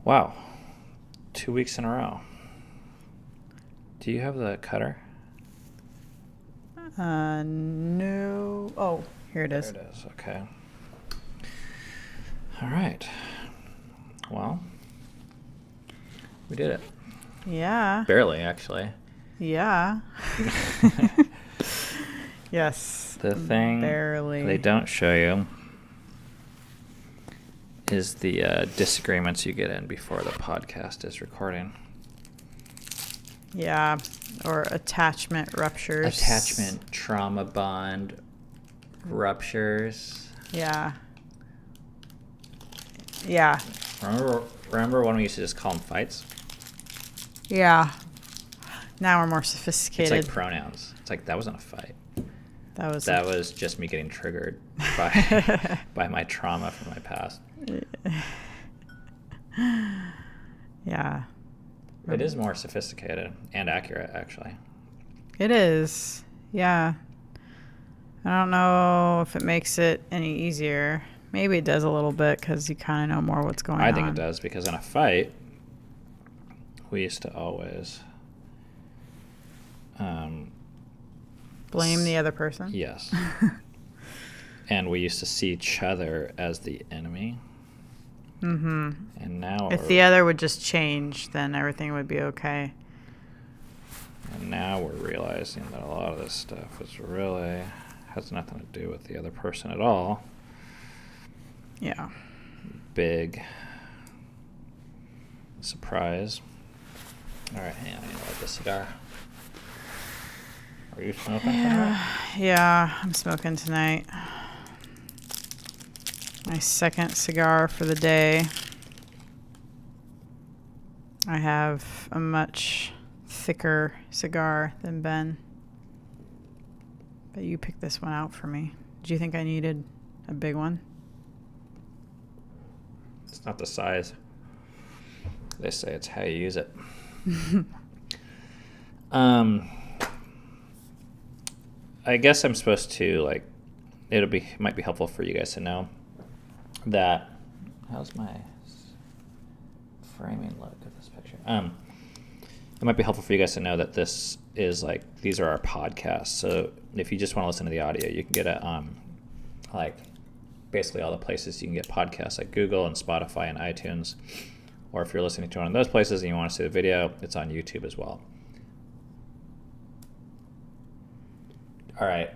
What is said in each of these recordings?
Wow. 2 weeks in a row. Do you have the cutter? No. Oh, here it is. There it is. Okay. All right. Well, we did it. Yeah. Barely, actually. Yeah. Yes. The thing barely. they don't show you is the disagreements you get in before the podcast is recording. Yeah. Or attachment ruptures. Attachment, trauma bond, ruptures. Yeah. Yeah. Remember when we used to just call them fights? Yeah. Now we're more sophisticated. It's like pronouns. It's like, that wasn't a fight. That was just me getting triggered by by my trauma from my past. Yeah. It is more sophisticated and accurate, actually. It is. Yeah. I don't know if it makes it any easier. Maybe it does a little bit because you kind of know more what's going on. I think it does, because in a fight, we used to always blame the other person. Yes. And we used to see each other as the enemy. Mm-hmm. And now if the other would just change, then everything would be okay. And now we're realizing that a lot of this stuff has nothing to do with the other person at all. Yeah. Big surprise. All right, hang on, I need to light the cigar. Are you smoking tonight? Yeah, I'm smoking tonight. My second cigar for the day. I have a much thicker cigar than Ben. But you picked this one out for me. Did you think I needed a big one? It's not the size. They say it's how you use it. I guess I'm supposed to, might be helpful for you guys to know that. How's my framing look at this picture? It might be helpful for you guys to know that this is these are our podcasts. So if you just want to listen to the audio, you can get it on basically all the places you can get podcasts, like Google and Spotify and iTunes. Or if you're listening to one of those places and you want to see the video, it's on YouTube as well. All right.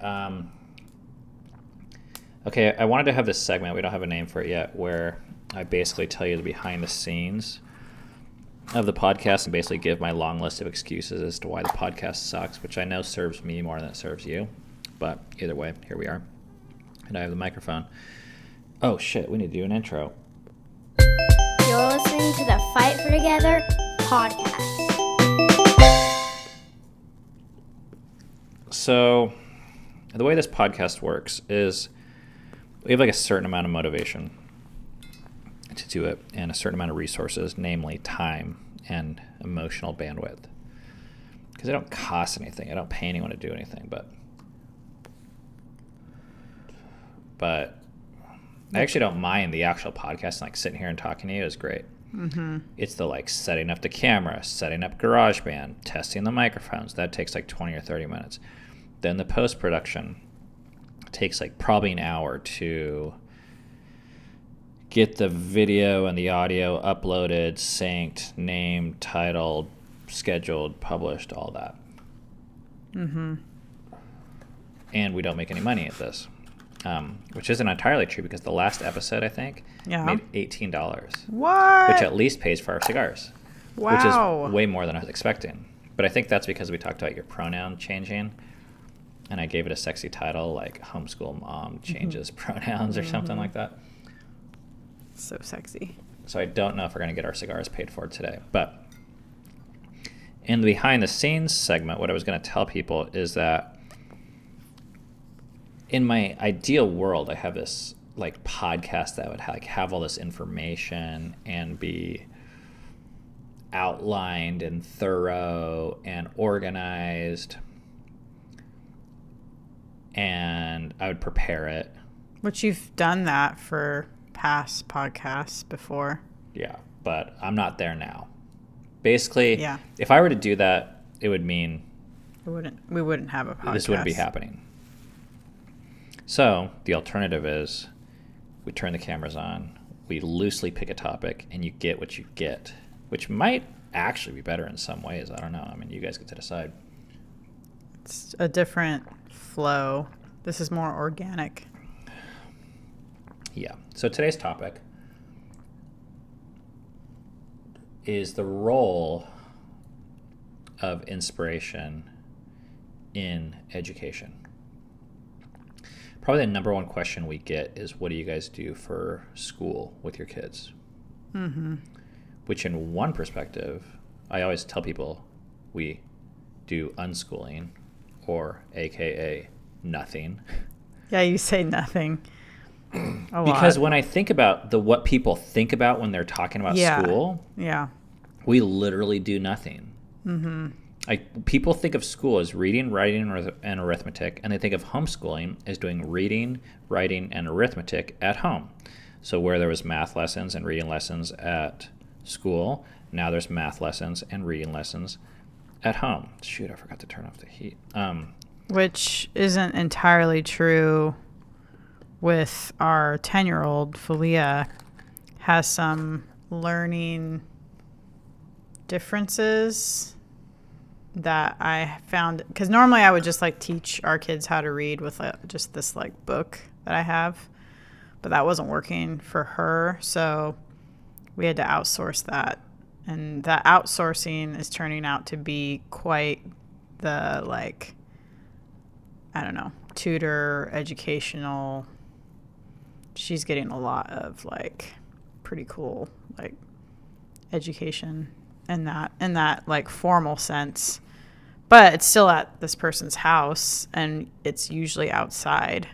Okay, I wanted to have this segment, we don't have a name for it yet, where I basically tell you the behind the scenes of the podcast and basically give my long list of excuses as to why the podcast sucks, which I know serves me more than it serves you. But either way, here we are. And I have the microphone. Oh, shit, we need to do an intro. You're listening to the Fight for Together podcast. So the way this podcast works is we have a certain amount of motivation to do it and a certain amount of resources, namely time and emotional bandwidth. Because they don't cost anything. I don't pay anyone to do anything, but I actually don't mind the actual podcast, sitting here and talking to you is great. Mm-hmm. It's the setting up the camera, setting up GarageBand, testing the microphones. That takes 20 or 30 minutes. Then the post-production takes probably an hour to get the video and the audio uploaded, synced, named, titled, scheduled, published, all that. Mm-hmm. And we don't make any money at this. Which isn't entirely true, because the last episode, I think, made $18. What? Which at least pays for our cigars. Wow. Which is way more than I was expecting. But I think that's because we talked about your pronoun changing. And I gave it a sexy title, like Homeschool Mom Changes Pronouns or something like that. So sexy. So I don't know if we're going to get our cigars paid for today. But in the behind the scenes segment, what I was going to tell people is that in my ideal world, I have this podcast that would have all this information and be outlined and thorough and organized, and I would prepare it. Which you've done that for past podcasts before. Yeah, but I'm not there now. Basically, Yeah. if I were to do that, it would mean we wouldn't have a podcast. this wouldn't be happening. So the alternative is we turn the cameras on, we loosely pick a topic, and you get what you get, which might actually be better in some ways. I don't know. I mean, you guys get to decide. It's a different flow. This is more organic. Yeah. So today's topic is the role of inspiration in education. Probably the number one question we get is, what do you guys do for school with your kids? Mm-hmm. Which in one perspective, I always tell people we do unschooling, or AKA nothing. Yeah, you say nothing. Because when I think about what people think about when they're talking about school, we literally do nothing. Mm-hmm. Like, people think of school as reading, writing, and arithmetic, and they think of homeschooling as doing reading, writing, and arithmetic at home. So where there was math lessons and reading lessons at school, now there's math lessons and reading lessons at home. Shoot, I forgot to turn off the heat. Which isn't entirely true with our 10-year-old. Falia has some learning differences that I found, because normally I would just like teach our kids how to read with just this like book that I have, but that wasn't working for her, so we had to outsource that, and that outsourcing is turning out to be quite the, like, I don't know, tutor, educational. She's getting a lot of like pretty cool like education in that like formal sense, but it's still at this person's house and it's usually outside.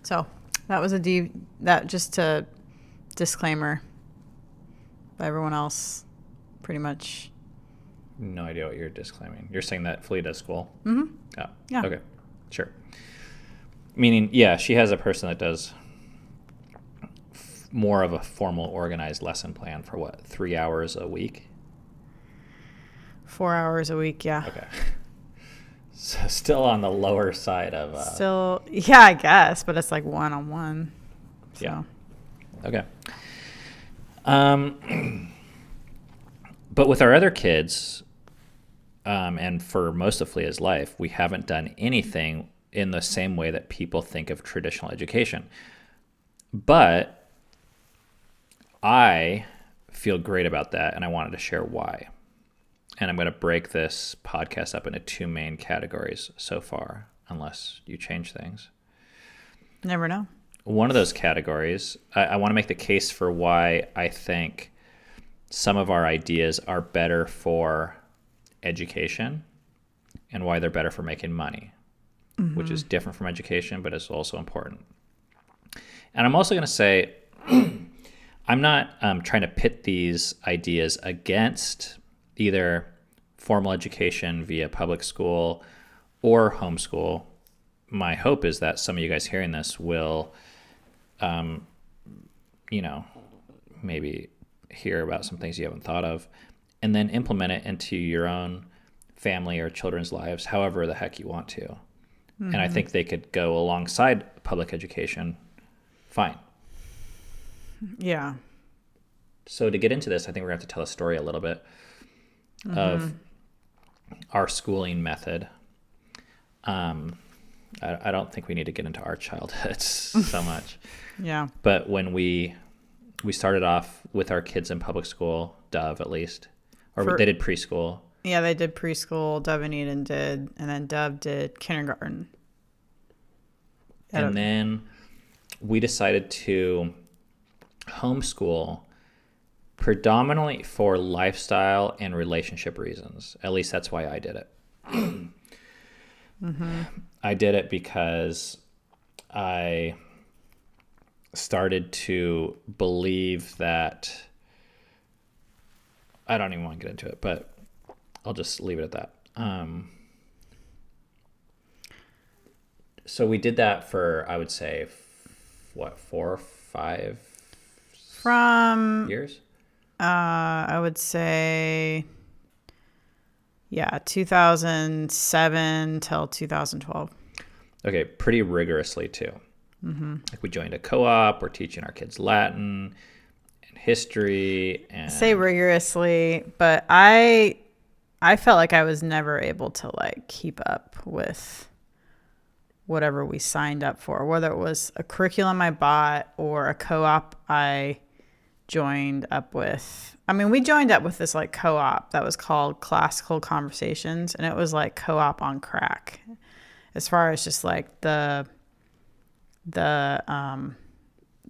So that was just a disclaimer. Everyone else pretty much. No idea what you're disclaiming. You're saying that Flea does school? Mm-hmm. Oh, yeah. Okay, sure. Meaning, yeah, she has a person that does more of a formal, organized lesson plan for 3 hours a week? 4 hours a week, yeah. Okay. So still on the lower side of... Still, yeah, I guess, but it's like one-on-one. So. Yeah. Okay. But with our other kids, and for most of Flea's life, we haven't done anything in the same way that people think of traditional education. But I feel great about that, and I wanted to share why. And I'm going to break this podcast up into two main categories so far, unless you change things. Never know. One of those categories, I want to make the case for why I think some of our ideas are better for education and why they're better for making money, which is different from education, but is also important. And I'm also going to say, I'm not trying to pit these ideas against either formal education via public school or homeschool. My hope is that some of you guys hearing this will, maybe hear about some things you haven't thought of, and then implement it into your own family or children's lives, however the heck you want to. Mm-hmm. And I think they could go alongside public education fine. Yeah. So to get into this, I think we're going to have to tell a story a little bit of our schooling method. I don't think we need to get into our childhoods so much. Yeah. But when we started off with our kids in public school, Dove at least, they did preschool. Yeah, they did preschool. Dove and Eden did, and then Dove did kindergarten. And then we decided to homeschool predominantly for lifestyle and relationship reasons. At least that's why I did it. I did it because I started to believe that, I don't even want to get into it, but I'll just leave it at that. So we did that for, I would say, 4 or 5, From years? I would say, 2007 till 2012. Okay, pretty rigorously too. Like we joined a co-op. We're teaching our kids Latin and history. And Say rigorously, but I felt like I was never able to like keep up with whatever we signed up for, whether it was a curriculum I bought or a co-op I joined up with. I mean, we joined up with this like co-op that was called Classical Conversations, and it was like co-op on crack as far as just like the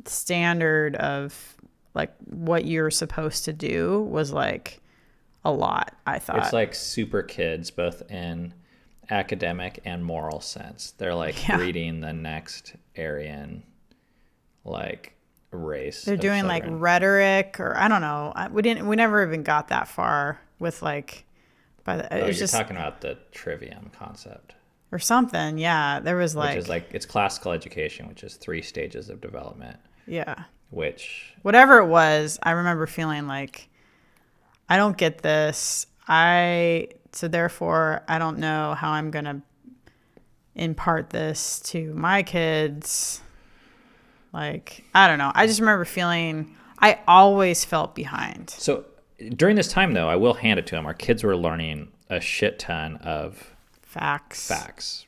standard of like what you're supposed to do was like a lot, I thought. It's like super kids, both in academic and moral sense. They're like reading the next Aryan like race. They're doing like rhetoric, or I don't know. We never even got that far with like You're talking about the trivium concept. Or something, yeah. There was like... Which is like, it's classical education, which is 3 stages of development. Yeah. Which... Whatever it was, I remember feeling like, I don't get this. So therefore, I don't know how I'm going to impart this to my kids. Like, I don't know. I just remember feeling... I always felt behind. So during this time, though, I will hand it to them. Our kids were learning a shit ton of... Facts.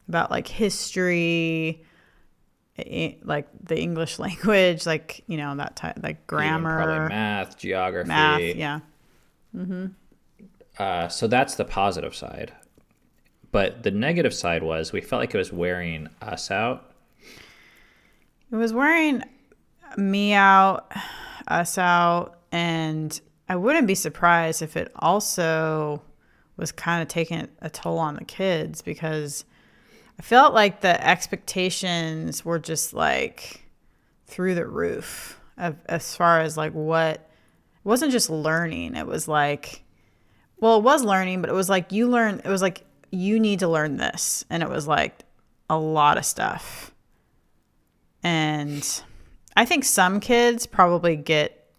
About like history, like the English language, like, you know, that type, like grammar. Even probably math, geography. Math, yeah. So that's the positive side. But the negative side was we felt like it was wearing us out. It was wearing me out, us out, and I wouldn't be surprised if it also was kind of taking a toll on the kids, because I felt like the expectations were just like through the roof as far as like what, it wasn't just learning. It was like, well, it was learning, but it was like it was like you need to learn this. And it was like a lot of stuff. And I think some kids probably get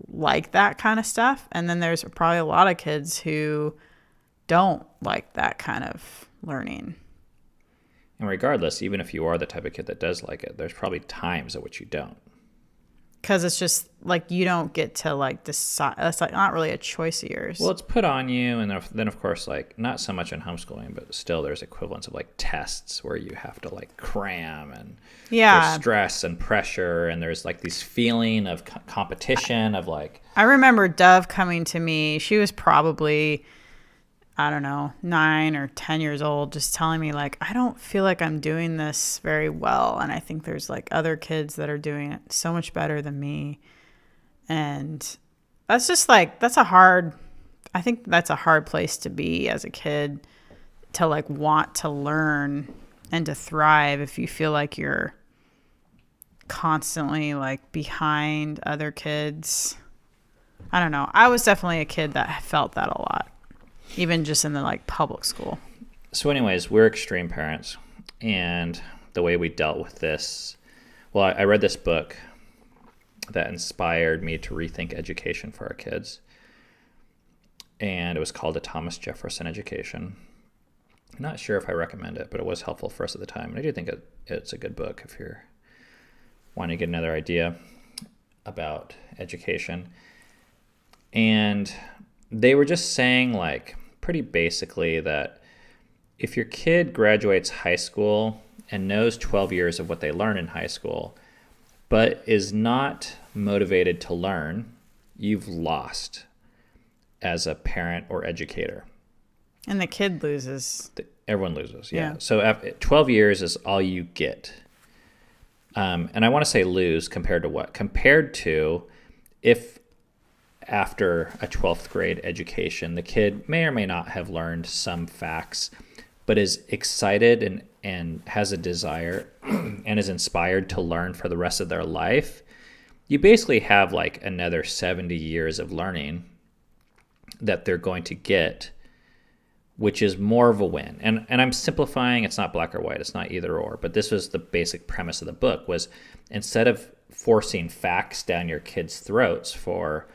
like that kind of stuff. And then there's probably a lot of kids who don't like that kind of learning. And regardless, even if you are the type of kid that does like it, there's probably times at which you don't. Because it's just like you don't get to like decide. That's like not really a choice of yours. Well, it's put on you, and then of course, like not so much in homeschooling, but still there's equivalents of like tests where you have to like cram, and there's stress and pressure, and there's like this feeling of competition of like. I remember Dove coming to me. She was probably, I don't know, 9 or 10 years old, just telling me like, I don't feel like I'm doing this very well. And I think there's like other kids that are doing it so much better than me. And that's just like, I think that's a hard place to be as a kid, to like want to learn and to thrive if you feel like you're constantly like behind other kids. I don't know. I was definitely a kid that felt that a lot. Even just in the like public school. So anyways, we're extreme parents, and the way we dealt with this, well, I read this book that inspired me to rethink education for our kids, and it was called The Thomas Jefferson Education. I'm not sure if I recommend it, but it was helpful for us at the time, and I do think it's a good book if you're wanting to get another idea about education. And they were just saying like pretty basically that if your kid graduates high school and knows 12 years of what they learn in high school, but is not motivated to learn, you've lost as a parent or educator. And the kid loses. Everyone loses, yeah. So 12 years is all you get. And I want to say lose compared to what? Compared to if after a 12th grade education, the kid may or may not have learned some facts, but is excited and has a desire and is inspired to learn for the rest of their life, you basically have like another 70 years of learning that they're going to get, which is more of a win. And I'm simplifying, it's not black or white, it's not either or, but this was the basic premise of the book, was instead of forcing facts down your kids' throats for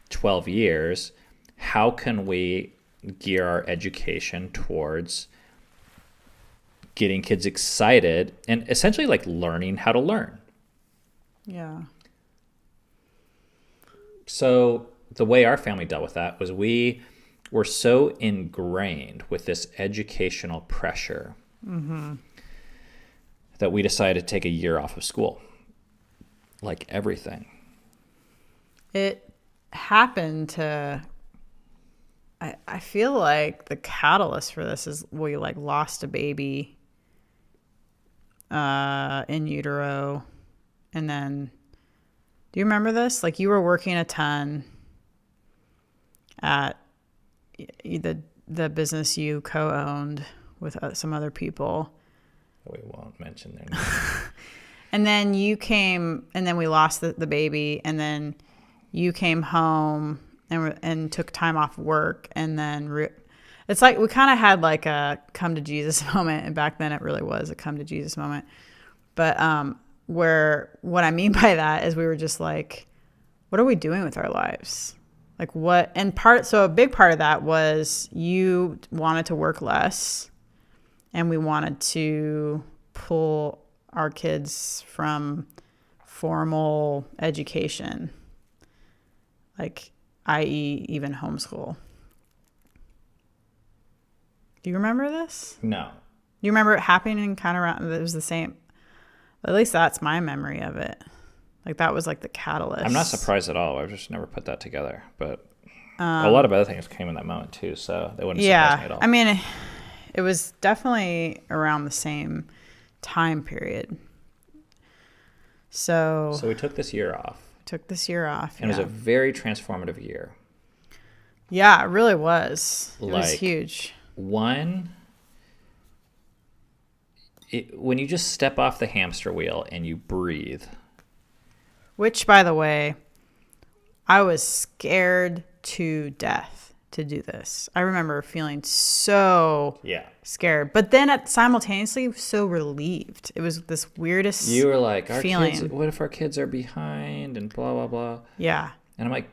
12 years. How can we gear our education towards getting kids excited and essentially like learning how to learn? Yeah. So the way our family dealt with that was we were so ingrained with this educational pressure that we decided to take a year off of school, like everything. It happened to, I feel like the catalyst for this is we like lost a baby in utero. And then, do you remember this? Like you were working a ton at the business you co-owned with some other people. We won't mention their names. And then you came, and then we lost the baby, and then you came home and took time off work, and then it's like we kind of had like a come to Jesus moment, and back then it really was a come to Jesus moment. But where what I mean by that is we were just like, what are we doing with our lives? Like what? And so a big part of that was you wanted to work less, and we wanted to pull our kids from formal education, like i.e. even homeschool. Do you remember this? No. You remember it happening kind of around, it was the same. At least that's my memory of it. Like that was like the catalyst. I'm not surprised at all. I've just never put that together. But a lot of other things came in that moment too, so they wouldn't surprise me at all. I mean, it was definitely around the same time period. So we took this year off. And it was a very transformative year. Yeah, it really was. It was Like, huge. One, when you just step off the hamster wheel and you breathe. Which, by the way, I was scared to death to do this. I remember feeling so scared, but then simultaneously so relieved. It was this weirdest You were like, feeling. what if our kids are behind and blah, blah, blah. Yeah. And I'm like,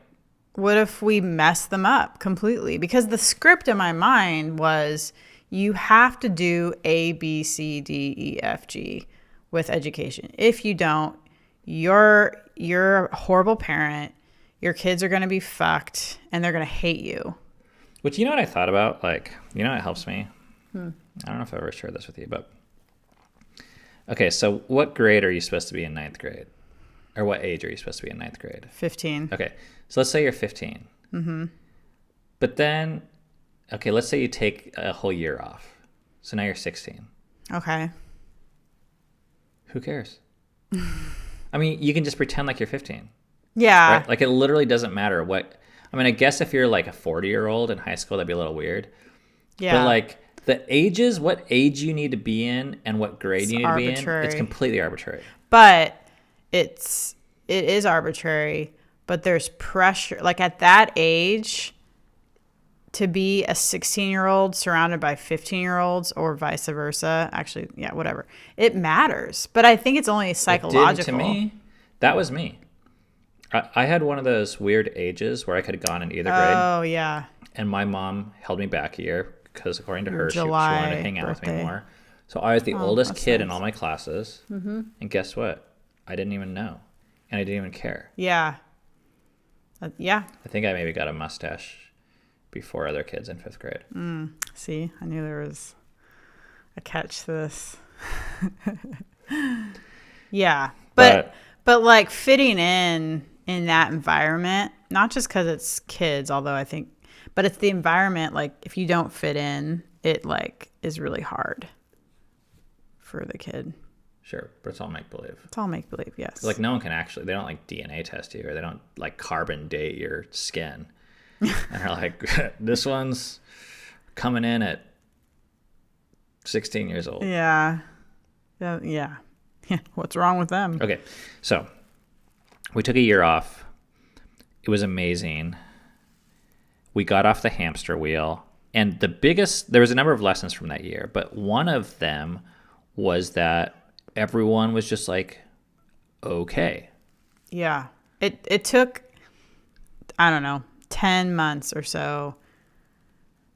what if we mess them up completely? Because the script in my mind was you have to do A, B, C, D, E, F, G with education. If you don't, you're a horrible parent. Your kids are going to be fucked and they're going to hate you. which, you know what I thought about? Like, you know what helps me? I don't know if I ever shared this with you, but okay, so what grade are you supposed to be in ninth grade? Or what age are you supposed to be in ninth grade? 15. Okay, so let's say you're 15. Mm-hmm. But then, okay, let's say you take a whole year off. So now you're 16. Okay. Who cares? I mean, you can just pretend like you're 15. Yeah. Right? Like, it literally doesn't matter what. I mean, I guess if you're like a 40-year-old in high school, that'd be a little weird. Yeah. But like the ages, what age you need to be in and what grade you need to be in, it's completely arbitrary. But it is arbitrary, but there's pressure. Like at that age, to be a 16-year-old surrounded by 15-year-olds or vice versa, actually, yeah, whatever. It matters. But I think it's only psychological. It did to me. That was me. I had one of those weird ages where I could have gone in either grade. Oh, yeah. And my mom held me back a year because, according to her, she wanted to hang out with me more. So I was the oldest kid in all my classes. Mm-hmm. And guess what? I didn't even know. And I didn't even care. Yeah. Yeah. I think I maybe got a mustache before other kids in 5th grade. See, I knew there was a catch to this. Yeah. But like fitting in that environment, not just because it's kids, although I think, but it's the environment. Like if you don't fit in, it like is really hard for the kid. Sure, but it's all make-believe. It's all make-believe, yes. Like no one can actually, they don't like DNA test you or they don't like carbon date your skin. And they're like, this one's coming in at 16 years old. Yeah. Yeah. What's wrong with them? Okay, so we took a year off. It was amazing. We got off the hamster wheel. And there was a number of lessons from that year, but one of them was that everyone was just like, okay. Yeah. It took, I don't know, 10 months or so,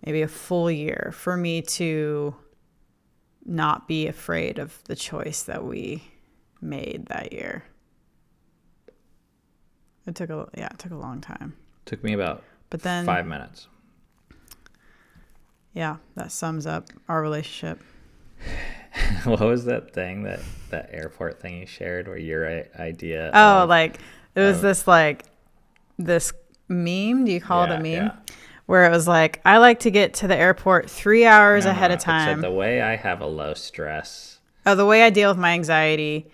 maybe a full year for me to not be afraid of the choice that we made that year. It took a long time. Took me about But then 5 minutes. Yeah, that sums up our relationship. What was that thing, that airport thing you shared where your idea Like it was this meme. Do you call it a meme? Yeah. Where it was like, I like to get to the airport 3 hours ahead of time. It said the way I have a low stress. Oh, the way I deal with my anxiety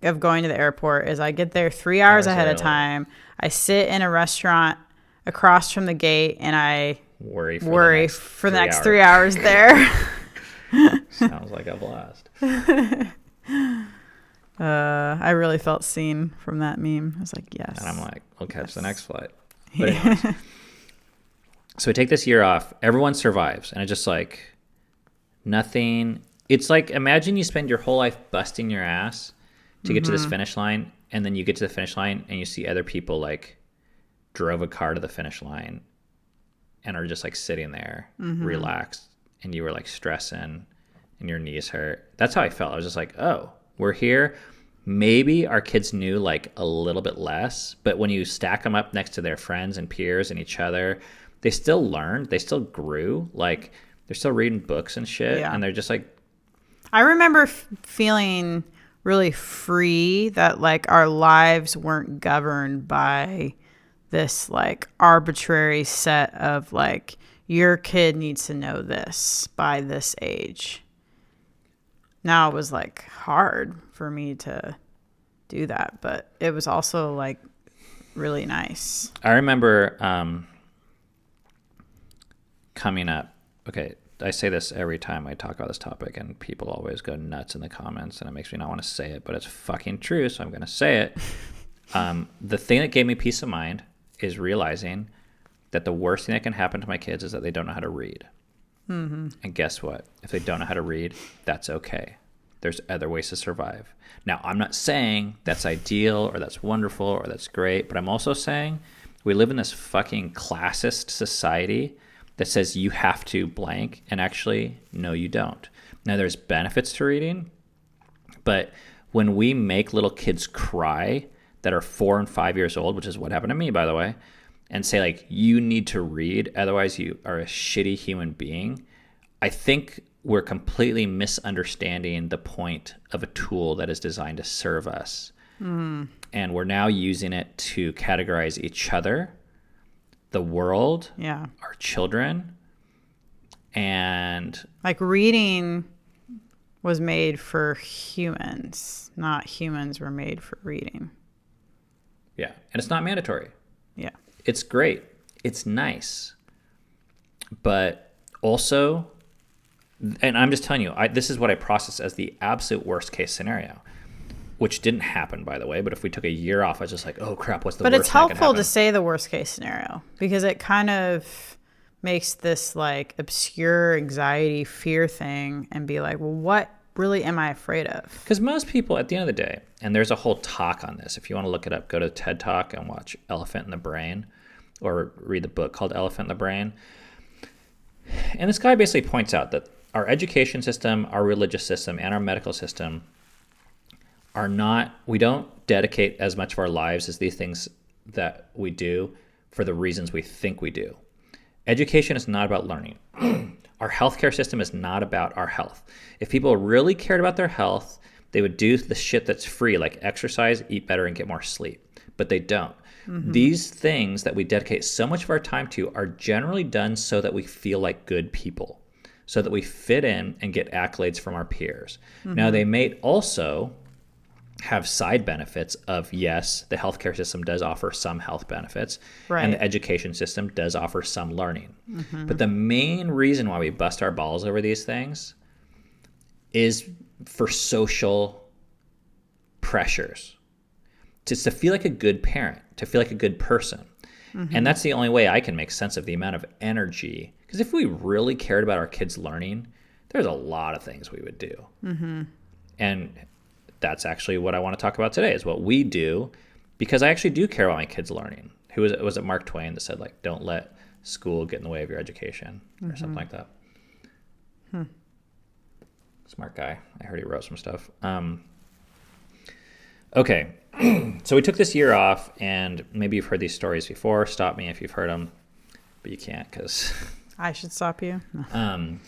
of going to the airport is I get there 3 hours ahead of time. I sit in a restaurant across from the gate and I worry for the next 3 hours there. Sounds like a blast. I really felt seen from that meme. I was like, yes. And I'm like, we'll catch the next flight. But anyways, so we take this year off. Everyone survives. And it's just like nothing. It's like, imagine you spend your whole life busting your ass to get to this finish line. And then you get to the finish line and you see other people like drove a car to the finish line and are just like sitting there relaxed. And you were like stressing and your knees hurt. That's how I felt. I was just like, oh, we're here. Maybe our kids knew like a little bit less, but when you stack them up next to their friends and peers and each other, they still learned, they still grew. Like they're still reading books and shit. Yeah. And they're just like, I remember feeling really free that like our lives weren't governed by this like arbitrary set of like, your kid needs to know this by this age. Now it was like hard for me to do that, but it was also like really nice. I remember coming up. Okay, I say this every time I talk about this topic, and people always go nuts in the comments, and it makes me not want to say it, but it's fucking true, so I'm going to say it. The thing that gave me peace of mind is realizing that the worst thing that can happen to my kids is that they don't know how to read. Mm-hmm. And guess what? If they don't know how to read, that's okay. There's other ways to survive. Now, I'm not saying that's ideal or that's wonderful or that's great, but I'm also saying we live in this fucking classist society that says you have to blank, and actually, no, you don't. Now, there's benefits to reading, but when we make little kids cry that are 4 and 5 years old, which is what happened to me, by the way, and say, like, you need to read, otherwise you are a shitty human being, I think we're completely misunderstanding the point of a tool that is designed to serve us. Mm. And we're now using it to categorize each other, the world, our children, and... like, reading was made for humans, not humans were made for reading. Yeah, and it's not mandatory. Yeah. It's great. It's nice. But also, and I'm just telling you, this is what I process as the absolute worst case scenario, which didn't happen, by the way. But if we took a year off, I was just like, oh, crap, what's the worst But it's thing that could helpful happen? to say the worst case scenario because it kind of makes this like obscure anxiety, fear thing and be like, well, what really am I afraid of? Because most people, at the end of the day, and there's a whole talk on this. If you want to look it up, go to TED Talk and watch Elephant in the Brain or read the book called Elephant in the Brain. And this guy basically points out that our education system, our religious system, and our medical system are not, we don't dedicate as much of our lives as these things that we do for the reasons we think we do. Education is not about learning. Our healthcare system is not about our health. If people really cared about their health, they would do the shit that's free, like exercise, eat better, and get more sleep. But they don't. Mm-hmm. These things that we dedicate so much of our time to are generally done so that we feel like good people, so that we fit in and get accolades from our peers. Mm-hmm. Now, they may also have side benefits of, yes, the healthcare system does offer some health benefits, right, and the education system does offer some learning. Mm-hmm. But the main reason why we bust our balls over these things is for social pressures. Just to feel like a good parent, to feel like a good person. Mm-hmm. And that's the only way I can make sense of the amount of energy. Because if we really cared about our kids learning, there's a lot of things we would do. Mm-hmm. And that's actually what I want to talk about today, is what we do because I actually do care about my kids learning. Was it Mark Twain that said, like, don't let school get in the way of your education, or something like that? Smart guy. I heard he wrote some stuff. Okay. So we took this year off, and maybe you've heard these stories before. Stop me if you've heard them, but you can't, because I should stop you. No.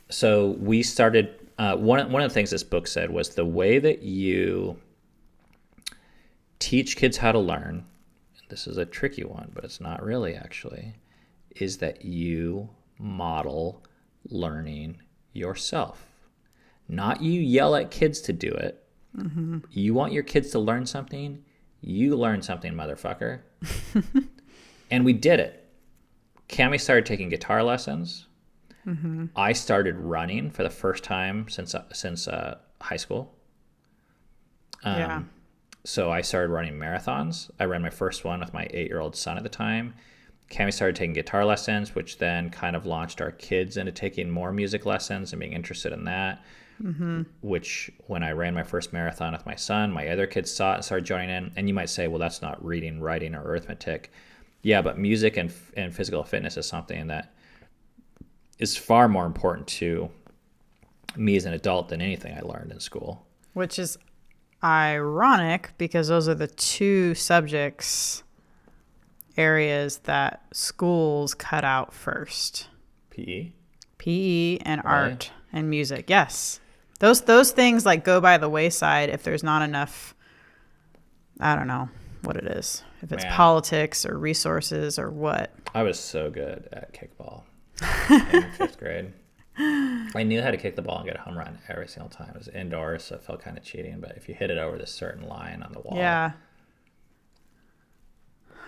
So we started, one of the things this book said was the way that you teach kids how to learn, this is a tricky one, but it's not really actually, is that you model learning yourself. Not you yell at kids to do it. Mm-hmm. You want your kids to learn something, you learn something, motherfucker. And we did it. Cammie started taking guitar lessons. Mm-hmm. I started running for the first time since high school. Yeah. So I started running marathons. I ran my first one with my 8-year-old son at the time. Cammie started taking guitar lessons, which then kind of launched our kids into taking more music lessons and being interested in that. Mm-hmm. Which, when I ran my first marathon with my son, my other kids saw it and started joining in. And you might say, well, that's not reading, writing, or arithmetic. Yeah, but music and physical fitness is something that is far more important to me as an adult than anything I learned in school. Which is ironic, because those are the two areas that schools cut out first. PE and art and music. Yes. Those things like go by the wayside if there's not enough, I don't know what it is. If it's politics or resources or what. I was so good at kickball in 5th grade. I knew how to kick the ball and get a home run every single time. It was indoors, so it felt kind of cheating. But if you hit it over this certain line on the wall, yeah.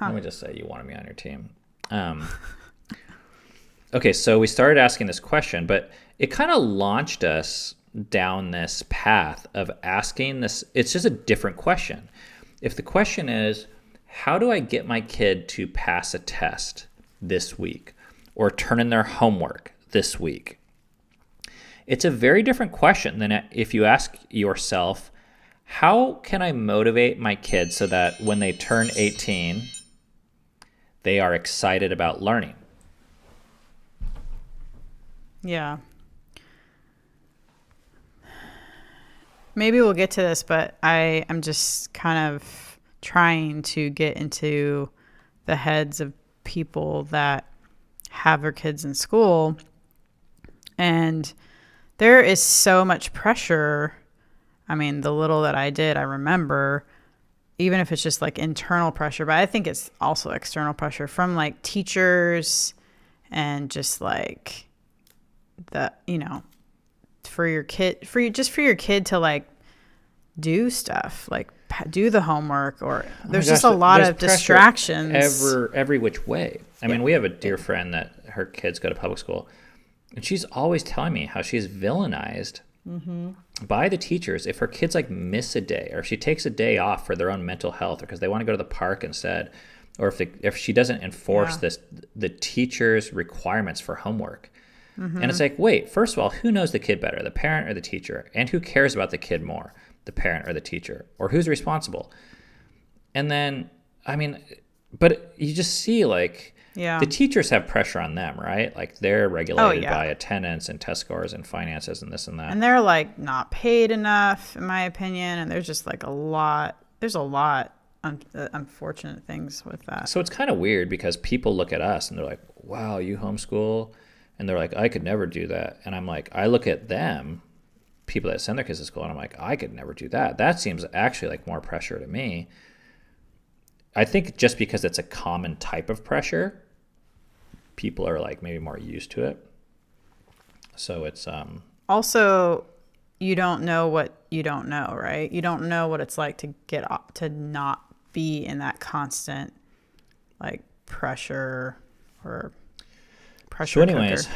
Let me just say you wanted me on your team. Okay, so we started asking this question, but it kind of launched us down this path of asking this. It's just a different question. If the question is, how do I get my kid to pass a test this week or turn in their homework this week? It's a very different question than if you ask yourself, how can I motivate my kids so that when they turn 18, they are excited about learning? Yeah. Maybe we'll get to this, but I'm just kind of trying to get into the heads of people that have their kids in school. And there is so much pressure. I mean, the little that I did, I remember, even if it's just like internal pressure, but I think it's also external pressure from like teachers and just like for your kid to like do stuff, like do the homework, or there's just a lot of distractions every which way. I mean, we have a dear friend that her kids go to public school, and she's always telling me how she's villainized by the teachers if her kids like miss a day, or if she takes a day off for their own mental health, or because they want to go to the park instead, or if she doesn't enforce the teacher's requirements for homework. And it's like, wait, first of all, who knows the kid better, the parent or the teacher? And who cares about the kid more, the parent or the teacher? Or who's responsible? And then, I mean, but you just see like the teachers have pressure on them, right? Like they're regulated by attendance and test scores and finances and this and that. And they're like not paid enough, in my opinion. And there's just like there's a lot unfortunate things with that. So it's kind of weird because people look at us and they're like, wow, you homeschool? And they're like, I could never do that. And I'm like, I look at them, people that send their kids to school, and I'm like, I could never do that. That seems actually like more pressure to me. I think just because it's a common type of pressure, people are like maybe more used to it. So it's also, you don't know what you don't know, right? You don't know what it's like to get up, to not be in that constant like pressure or pressure. So anyways,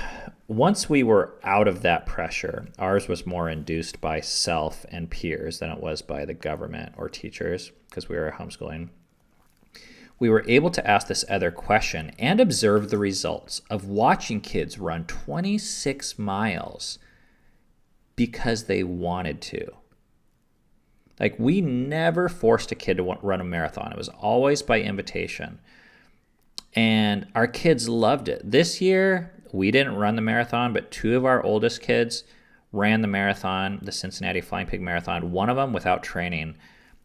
once we were out of that pressure, ours was more induced by self and peers than it was by the government or teachers, because we were homeschooling. We were able to ask this other question and observe the results of watching kids run 26 miles because they wanted to. Like, we never forced a kid to run a marathon. It was always by invitation. And our kids loved it. This year, we didn't run the marathon, but 2 of our oldest kids ran the marathon, the Cincinnati Flying Pig Marathon, one of them without training,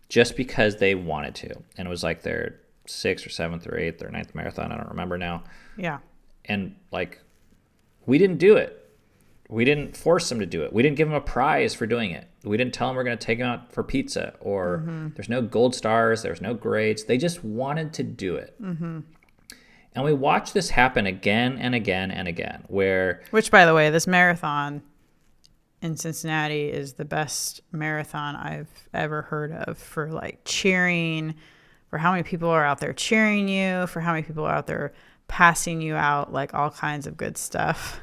just because they wanted to. And it was like their 6th or 7th or 8th or 9th marathon. I don't remember now. Yeah. And like, we didn't do it. We didn't force them to do it. We didn't give them a prize for doing it. We didn't tell them we're going to take them out for pizza, or there's no gold stars, there's no grades. They just wanted to do it. And we watched this happen again and again and again, Which, by the way, this marathon in Cincinnati is the best marathon I've ever heard of for like cheering, for how many people are out there cheering you, for how many people are out there passing you out, like all kinds of good stuff.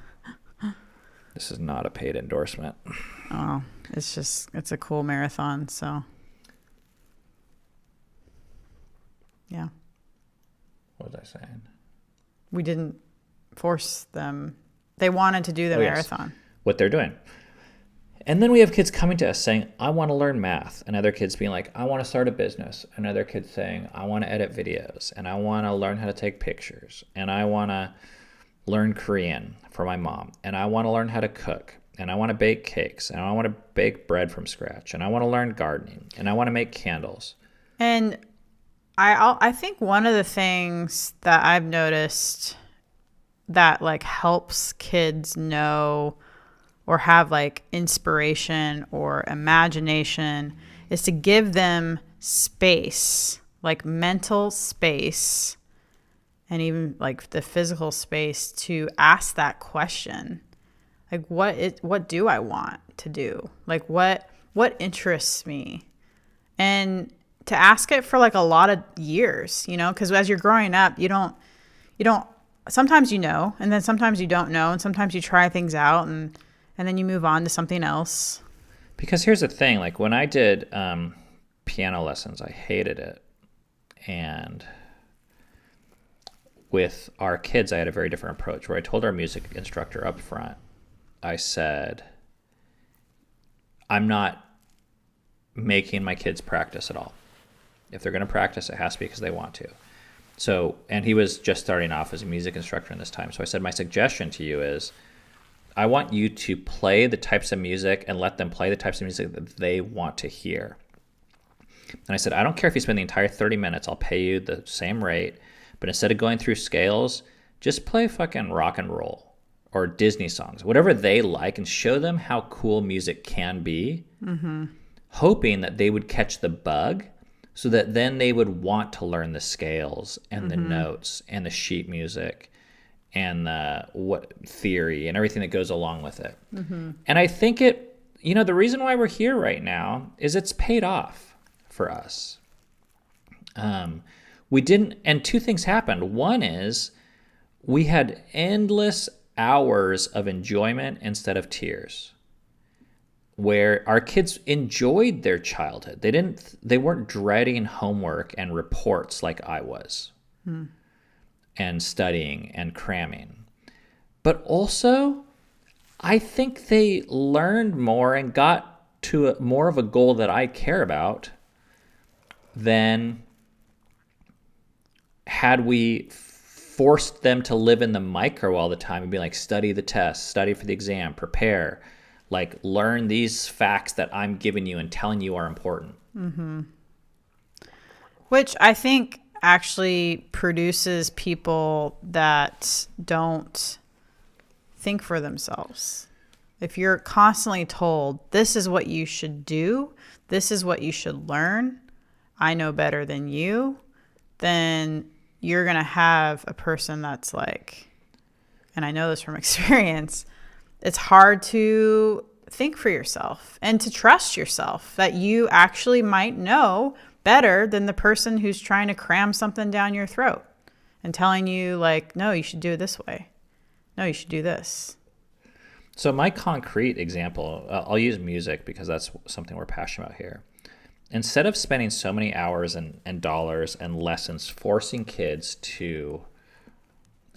This is not a paid endorsement. Oh, it's a cool marathon. So, yeah. What was I saying? We didn't force them. They wanted to do the marathon. Yes. What they're doing. And then we have kids coming to us saying, I want to learn math. And other kids being like, I want to start a business. And other kids saying, I want to edit videos. And I want to learn how to take pictures. And I want to learn Korean for my mom. And I want to learn how to cook. And I want to bake cakes. And I want to bake bread from scratch. And I want to learn gardening. And I want to make candles. And I think one of the things that I've noticed that like helps kids know or have like inspiration or imagination is to give them space, like mental space, and even like the physical space to ask that question. Like, what do I want to do? Like, what interests me? And to ask it for like a lot of years, you know, because as you're growing up, you don't, sometimes you know, and then sometimes you don't know, and sometimes you try things out, and then you move on to something else. Because here's the thing, like when I did piano lessons, I hated it. And with our kids, I had a very different approach where I told our music instructor up front, I said, I'm not making my kids practice at all. If they're going to practice, it has to be because they want to. So, and he was just starting off as a music instructor in this time. So I said, my suggestion to you is, I want you to play the types of music and let them play the types of music that they want to hear. And I said, I don't care if you spend the entire 30 minutes, I'll pay you the same rate. But instead of going through scales, just play fucking rock and roll or Disney songs, whatever they like, and show them how cool music can be, hoping that they would catch the bug so that then they would want to learn the scales and the notes and the sheet music and what theory and everything that goes along with it. And I think it, you know, the reason why we're here right now is it's paid off for us. We didn't, and 2 things happened. One is we had endless hours of enjoyment instead of tears, where our kids enjoyed their childhood. They weren't dreading homework and reports like I was. And studying and cramming. But also, I think they learned more and got to more of a goal that I care about than had we forced them to live in the micro all the time and be like, study the test, study for the exam, prepare, like learn these facts that I'm giving you and telling you are important. Which I think actually produces people that don't think for themselves. If you're constantly told, this is what you should do, this is what you should learn, I know better than you, then you're going to have a person that's like, and I know this from experience, it's hard to think for yourself and to trust yourself that you actually might know better than the person who's trying to cram something down your throat and telling you like, no, you should do it this way. No, you should do this. So my concrete example, I'll use music because that's something we're passionate about here. Instead of spending so many hours and dollars and lessons forcing kids to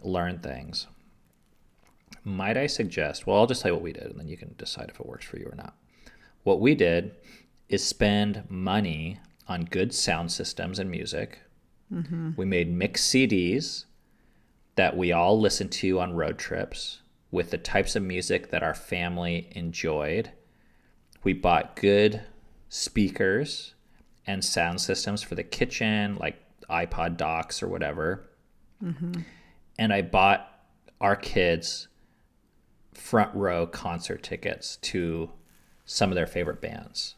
learn things, might I suggest, well, I'll just tell you what we did and then you can decide if it works for you or not. What we did is spend money on good sound systems and music. We made mixed CDs that we all listened to on road trips with the types of music that our family enjoyed. We bought good speakers and sound systems for the kitchen, like iPod docks or whatever. And I bought our kids front row concert tickets to some of their favorite bands.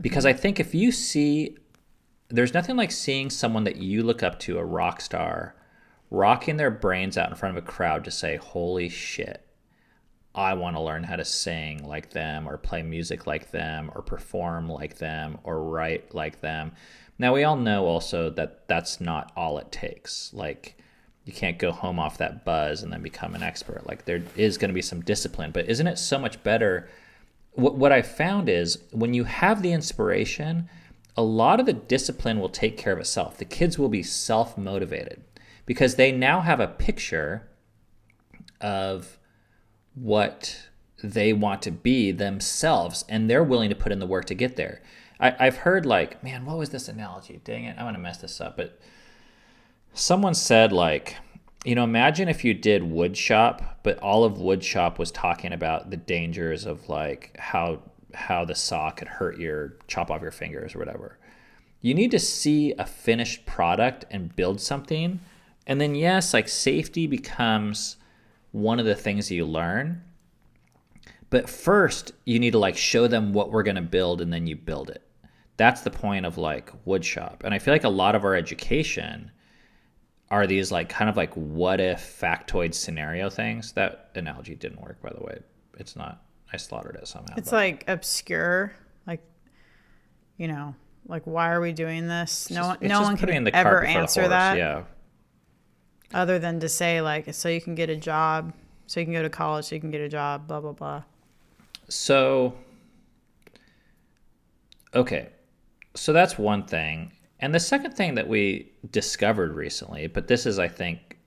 Because I think if you see, there's nothing like seeing someone that you look up to, a rock star, rocking their brains out in front of a crowd to say, holy shit, I want to learn how to sing like them or play music like them or perform like them or write like them. Now, we all know also that that's not all it takes. Like, you can't go home off that buzz and then become an expert. Like, there is going to be some discipline. But isn't it so much better? What I found is when you have the inspiration, a lot of the discipline will take care of itself. The kids will be self-motivated because they now have a picture of what they want to be themselves, and they're willing to put in the work to get there. I've heard, like, man, what was this analogy? Dang it, I'm going to mess this up. But someone said, like, imagine if you did wood shop, but all of wood shop was talking about the dangers of, like, how the saw could chop off your fingers or whatever. You need to see a finished product and build something. And then, yes, like, safety becomes one of the things you learn. But first, you need to, like, show them what we're going to build, and then you build it. That's the point of, like, wood shop. And I feel like a lot of our education are these, like, kind of like what if factoid scenario things. That analogy didn't work, by the way. It's not. I slaughtered it somehow. It's like obscure, like, like, why are we doing this? No one can ever answer that. Yeah. Other than to say, like, so you can get a job, so you can go to college, so you can get a job, blah, blah, blah. So, okay. So that's one thing. And the second thing that we discovered recently, but this is, I think,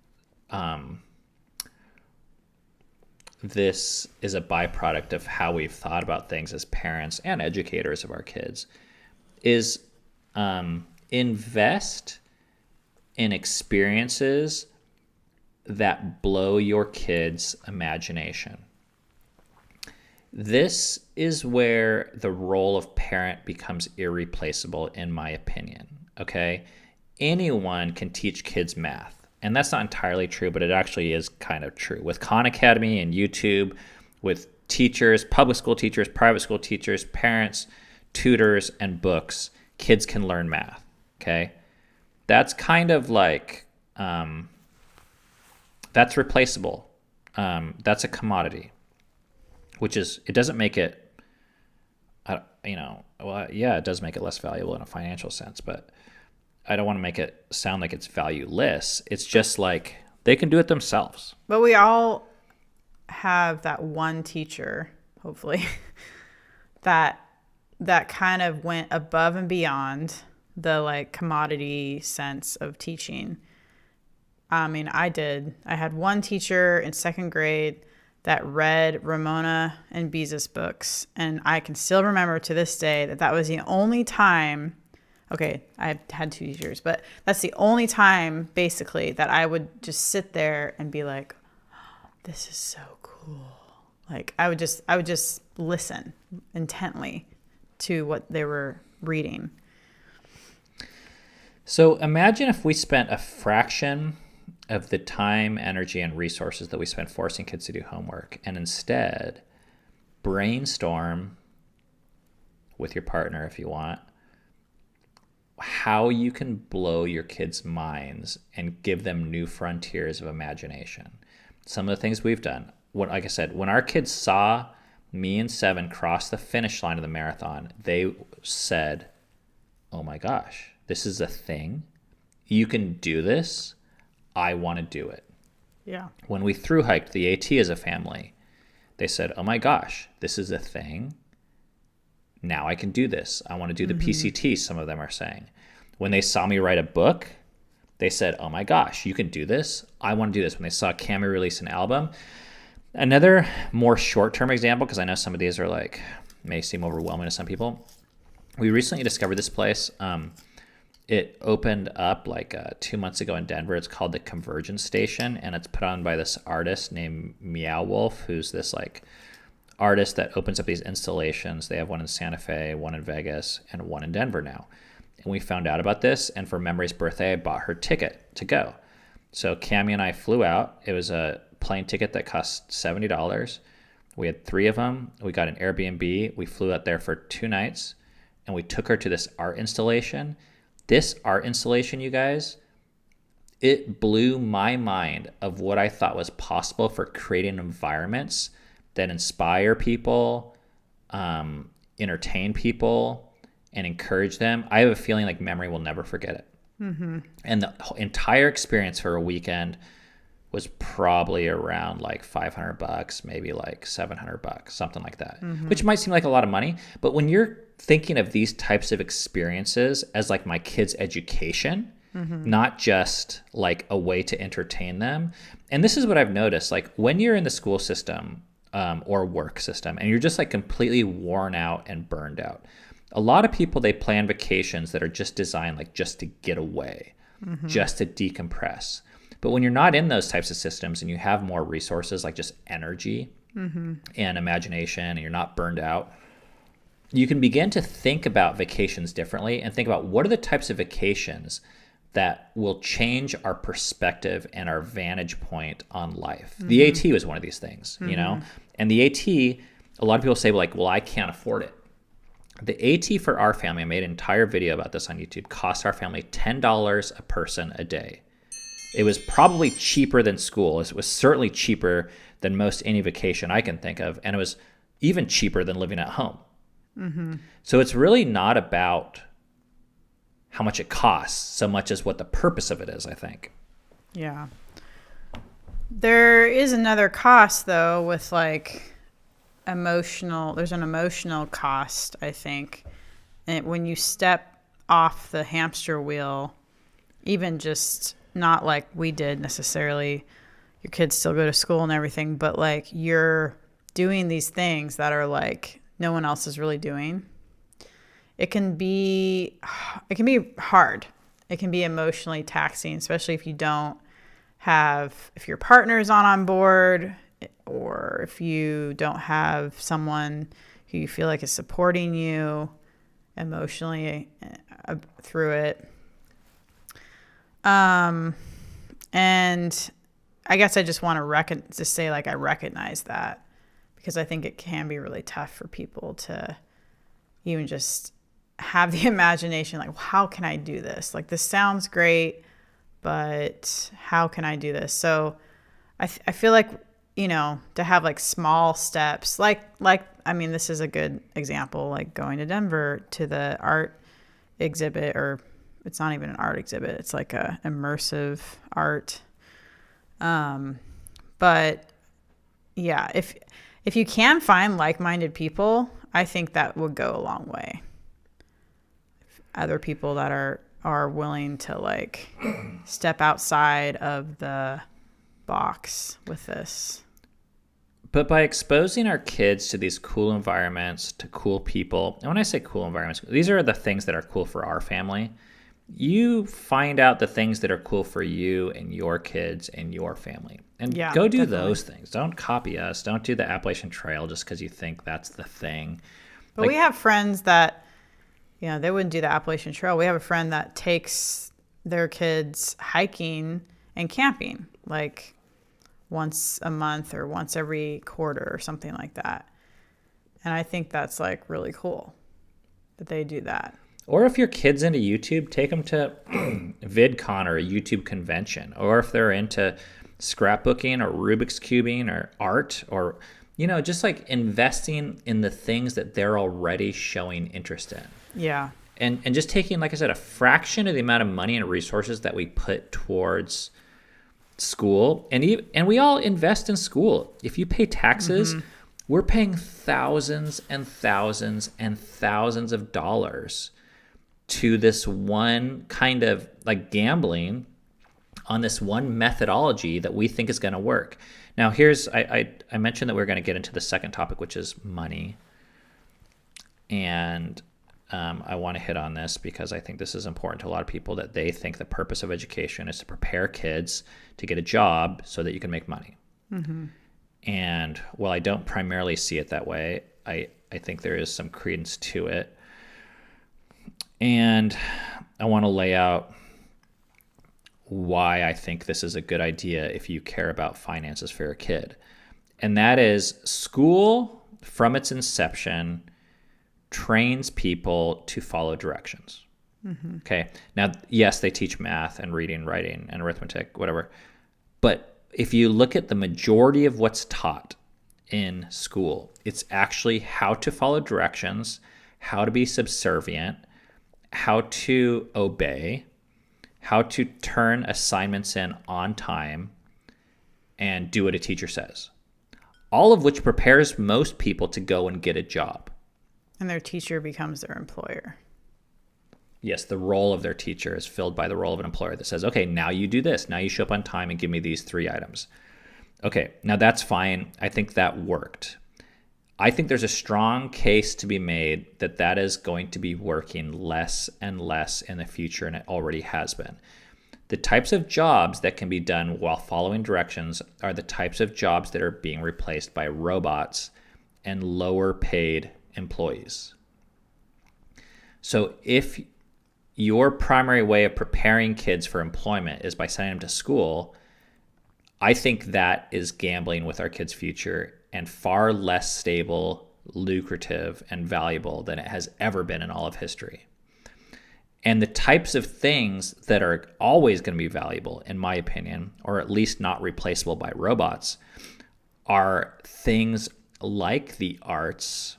this is a byproduct of how we've thought about things as parents and educators of our kids, is invest in experiences that blow your kids' imagination. This is where the role of parent becomes irreplaceable, in my opinion. Okay? Anyone can teach kids math. And that's not entirely true, but it actually is kind of true. With Khan Academy and YouTube, with teachers, public school teachers, private school teachers, parents, tutors, and books, kids can learn math. Okay? That's kind of like, that's replaceable. That's a commodity, which is, it doesn't make it, it does make it less valuable in a financial sense, but I don't want to make it sound like it's valueless. It's just like they can do it themselves. But we all have that one teacher, hopefully, that kind of went above and beyond the, like, commodity sense of teaching. I mean, I did. I had one teacher in second grade that read Ramona and Beezus books, and I can still remember to this day that was the only time. Okay, I had 2 teachers, but that's the only time, basically, that I would just sit there and be like, oh, this is so cool. Like, I would just listen intently to what they were reading. So imagine if we spent a fraction of the time, energy, and resources that we spend forcing kids to do homework, and instead brainstorm with your partner, if you want, how you can blow your kids' minds and give them new frontiers of imagination. Some of the things we've done, like I said, when our kids saw me and Seven cross the finish line of the marathon, they said, oh my gosh, this is a thing. You can do this. I want to do it. Yeah. When we thru hiked the AT as a family, they said, oh my gosh, this is a thing. Now I can do this. I want to do the PCT, some of them are saying. When they saw me write a book, they said, oh my gosh, you can do this. I want to do this. When they saw Cami release an album. Another more short-term example, because I know some of these are like, may seem overwhelming to some people. We recently discovered this place. It opened up like 2 months ago in Denver. It's called the Convergence Station, and it's put on by this artist named Meow Wolf, who's this like artist that opens up these installations. They have one in Santa Fe, one in Vegas, and one in Denver now. And we found out about this, and for Memory's birthday, I bought her ticket to go. So Cammie and I flew out. It was a plane ticket that cost $70. We had 3 of them. We got an Airbnb. We flew out there for 2 nights, and we took her to this art installation. This art installation, you guys, it blew my mind of what I thought was possible for creating environments that inspire people, entertain people, and encourage them. I have a feeling like Memory will never forget it. Mm-hmm. And the entire experience for a weekend was probably around like $500, maybe like $700, something like that, which might seem like a lot of money. But when you're thinking of these types of experiences as like my kids' education, not just like a way to entertain them. And this is what I've noticed, like when you're in the school system or work system and you're just like completely worn out and burned out, a lot of people, they plan vacations that are just designed like just to get away, just to decompress. But when you're not in those types of systems and you have more resources like just energy and imagination and you're not burned out, you can begin to think about vacations differently and think about what are the types of vacations that will change our perspective and our vantage point on life. The AT was one of these things, you know? And the AT, a lot of people say like, well, I can't afford it. The AT for our family, I made an entire video about this on YouTube, cost our family $10 a person a day. It was probably cheaper than school. It was certainly cheaper than most any vacation I can think of. And it was even cheaper than living at home. So it's really not about how much it costs so much as what the purpose of it is, I think. Yeah. There is another cost though with like there's an emotional cost, I think. And when you step off the hamster wheel, even just not like we did necessarily, your kids still go to school and everything, but like you're doing these things that are like no one else is really doing. It can be hard. It can be emotionally taxing, especially if your partner's on board, or if you don't have someone who you feel like is supporting you emotionally through it. And I guess I just want to say like I recognize that, because I think it can be really tough for people to even just have the imagination like, well, how can I do this? Like, this sounds great, but how can I do this? So I feel like, you know, to have like small steps, like I mean, this is a good example, like going to Denver to the art exhibit, or it's not even an art exhibit. It's like a immersive art. But yeah, if you can find like-minded people, I think that would go a long way. Other people that are willing to like step outside of the box with this. But by exposing our kids to these cool environments, to cool people, and when I say cool environments, these are the things that are cool for our family. You find out the things that are cool for you and your kids and your family. And go do those things. Don't copy us. Don't do the Appalachian Trail just because you think that's the thing. But like, we have friends that, you know, they wouldn't do the Appalachian Trail. We have a friend that takes their kids hiking and camping like once a month or once every quarter or something like that. And I think that's like really cool that they do that. Or if your kid's into YouTube, take them to VidCon or a YouTube convention. Or if they're into scrapbooking or Rubik's cubing or art, or, you know, just like investing in the things that they're already showing interest in. Yeah. And just taking, like I said, a fraction of the amount of money and resources that we put towards school. And we all invest in school. If you pay taxes, we're paying thousands and thousands and thousands of dollars to this one kind of like gambling on this one methodology that we think is going to work. Now, I mentioned that we're going to get into the second topic, which is money. And I want to hit on this because I think this is important to a lot of people, that they think the purpose of education is to prepare kids to get a job so that you can make money. And while I don't primarily see it that way, I think there is some credence to it. And I want to lay out why I think this is a good idea if you care about finances for your kid. And that is, school, from its inception, trains people to follow directions. Okay. Now, yes, they teach math and reading, writing, and arithmetic, whatever. But if you look at the majority of what's taught in school, it's actually how to follow directions, how to be subservient, how to obey, how to turn assignments in on time, and do what a teacher says. All of which prepares most people to go and get a job. And their teacher becomes their employer. Yes, the role of their teacher is filled by the role of an employer that says, okay, now you do this. Now you show up on time and give me these 3 items. Okay, now that's fine. I think that worked. I think there's a strong case to be made that that is going to be working less and less in the future, and it already has been. The types of jobs that can be done while following directions are the types of jobs that are being replaced by robots and lower paid employees. So if your primary way of preparing kids for employment is by sending them to school, I think that is gambling with our kids' future and far less stable, lucrative, and valuable than it has ever been in all of history. And the types of things that are always going to be valuable, in my opinion, or at least not replaceable by robots, are things like the arts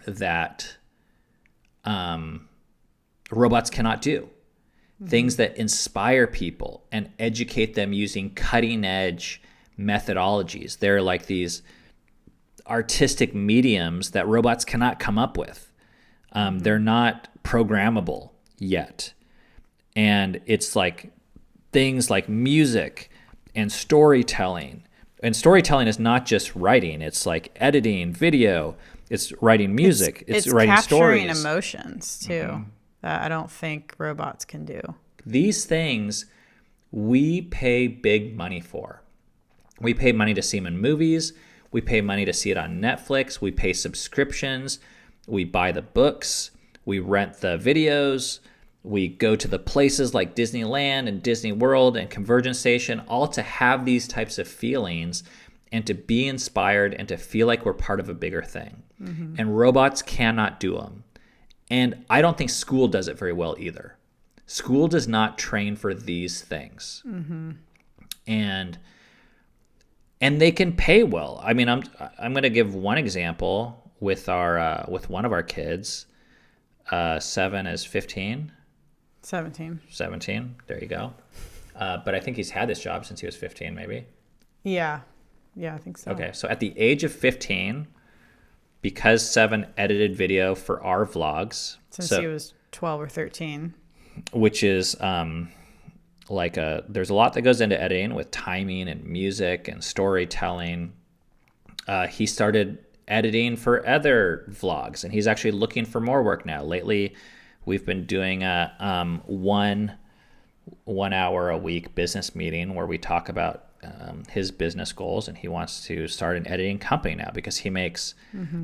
that robots cannot do. Things that inspire people and educate them using cutting edge methodologies. They're like these artistic mediums that robots cannot come up with. They're not programmable yet. And it's like things like music and storytelling. And storytelling is not just writing. It's like editing video. It's writing music. It's writing capturing stories. Emotions too. That I don't think robots can do. These things we pay big money for. We pay money to see them in movies. We pay money to see it on Netflix. We pay subscriptions. We buy the books. We rent the videos. We go to the places like Disneyland and Disney World and Convergence Station, all to have these types of feelings and to be inspired and to feel like we're part of a bigger thing. And robots cannot do them. And I don't think school does it very well either. School does not train for these things. And they can pay well. I mean, I'm going to give one example with our with one of our kids. 7 is 15. 17. 17. There you go. But I think he's had this job since he was 15, maybe. Yeah, I think so. Okay, so at the age of 15, because 7 edited video for our vlogs. Since he was 12 or 13. Which is there's a lot that goes into editing with timing and music and storytelling. He started editing for other vlogs, and he's actually looking for more work now. Lately, we've been doing a 1 hour a week business meeting where we talk about his business goals, and he wants to start an editing company now because he makes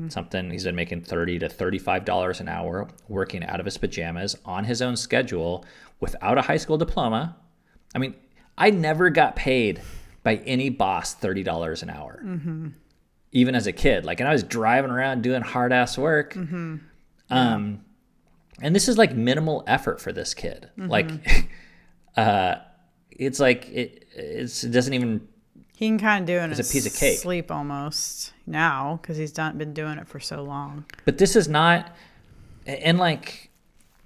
something. He's been making $30 to $35 an hour working out of his pajamas on his own schedule without a high school diploma. I mean, I never got paid by any boss $30 an hour, even as a kid. Like, and I was driving around doing hard ass work. And this is like minimal effort for this kid. Like, it's like it doesn't even. He can kind of do it in a piece of cake. Sleep almost now because he's been doing it for so long. But this is not, and like,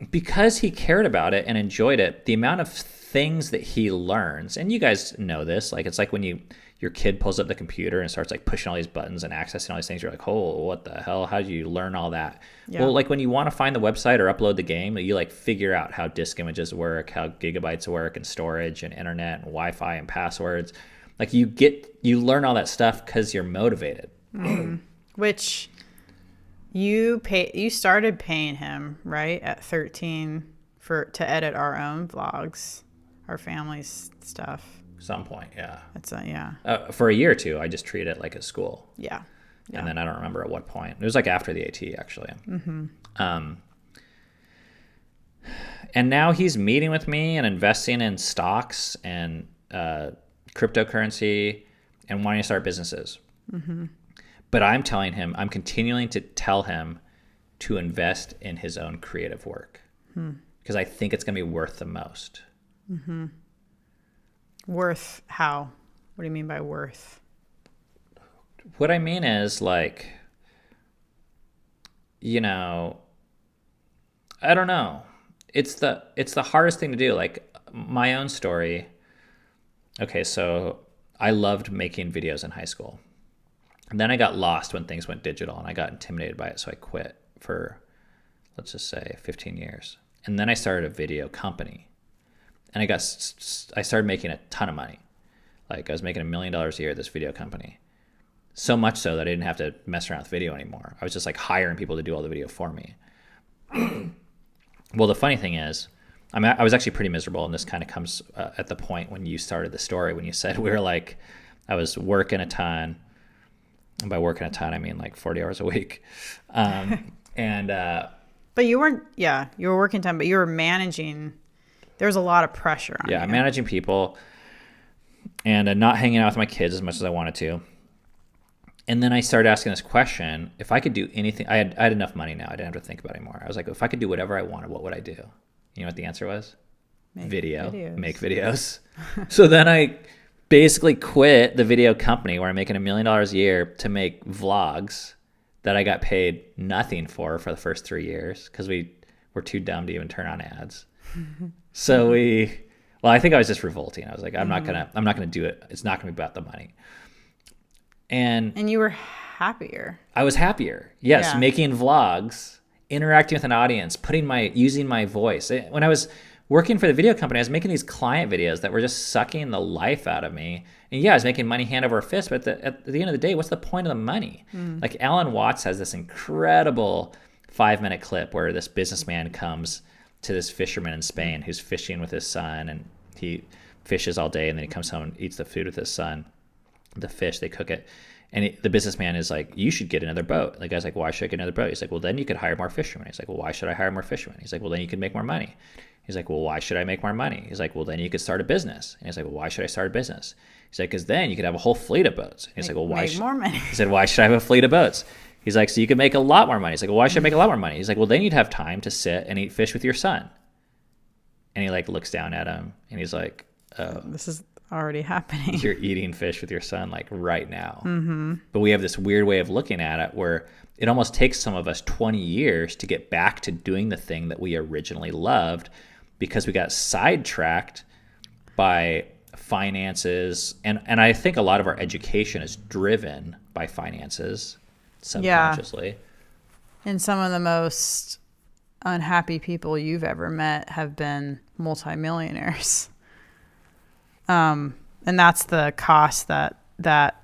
because he cared about it and enjoyed it, the amount of things that he learns, and you guys know this, like it's like when your kid pulls up the computer and starts like pushing all these buttons and accessing all these things, you're like, oh, what the hell? How did you learn all that? Yeah. Well, like when you want to find the website or upload the game, you like figure out how disk images work, how gigabytes work, and storage and internet and Wi-Fi and passwords. Like you learn all that stuff because you're motivated. Which, You started paying him, right, at 13 to edit our own vlogs, our family's stuff. Some point, yeah. That's For a year or two, I just treated it like a school. Yeah. And then I don't remember at what point. It was like after the AT, actually. Mm-hmm. And now he's meeting with me and investing in stocks and cryptocurrency and wanting to start businesses. Mm-hmm. But I'm continuing to tell him to invest in his own creative work because I think it's going to be worth the most. Mm-hmm. Worth how? What do you mean by worth? What I mean is, like, you know, I don't know. It's the hardest thing to do. Like, my own story. Okay, so I loved making videos in high school. And then I got lost when things went digital and I got intimidated by it. So I quit for, let's just say, 15 years. And then I started a video company. And I started making a ton of money. Like, I was making $1 million a year at this video company. So much so that I didn't have to mess around with video anymore. I was just like hiring people to do all the video for me. Well, the funny thing is, I was actually pretty miserable, and this kind of comes at the point when you started the story, when you said we were like, I was working a ton. And by working a ton, I mean like 40 hours a week. But you weren't, you were working time, but you were managing. There was a lot of pressure on you. Yeah, managing people and not hanging out with my kids as much as I wanted to. And then I started asking this question: if I could do anything, I had enough money now. I didn't have to think about it anymore. I was like, if I could do whatever I wanted, what would I do? You know what the answer was? Make videos. So then I basically quit the video company where I'm making $1 million a year to make vlogs that I got paid nothing for the first 3 years because we were too dumb to even turn on ads. So I think I was just revolting. I was like, I'm not gonna do it. It's not gonna be about the money. And you were happier. I was happier. Yes, Yeah. making vlogs, interacting with an audience, using my voice. When I was working for the video company, I was making these client videos that were just sucking the life out of me. And yeah, I was making money hand over fist, but at the end of the day, what's the point of the money? Like, Alan Watts has this incredible 5-minute clip where this businessman comes to this fisherman in Spain who's fishing with his son, and he fishes all day, and then he comes home and eats the food with his son. The fish, they cook it. And the businessman is like, you should get another boat. And the guy's like, why should I get another boat? He's like, well, then you could hire more fishermen. He's like, well, why should I hire more fishermen? He's like, well, then you could make more money. He's like, well, why should I make more money? He's like, well, then you could start a business. And he's like, well, why should I start a business? He's like, because then you could have a whole fleet of boats. And he's like, well, why make more money? He said, why should I have a fleet of boats? He's like, so you could make a lot more money. He's like, well, why should I make a lot more money? He's like, well, then you'd have time to sit and eat fish with your son. And he like looks down at him and he's like, oh, this is already happening. You're eating fish with your son like right now. Mm-hmm. But we have this weird way of looking at it where it almost takes some of us 20 years to get back to doing the thing that we originally loved because we got sidetracked by finances. And I think a lot of our education is driven by finances subconsciously. Yeah. And some of the most unhappy people you've ever met have been multimillionaires. And that's the cost that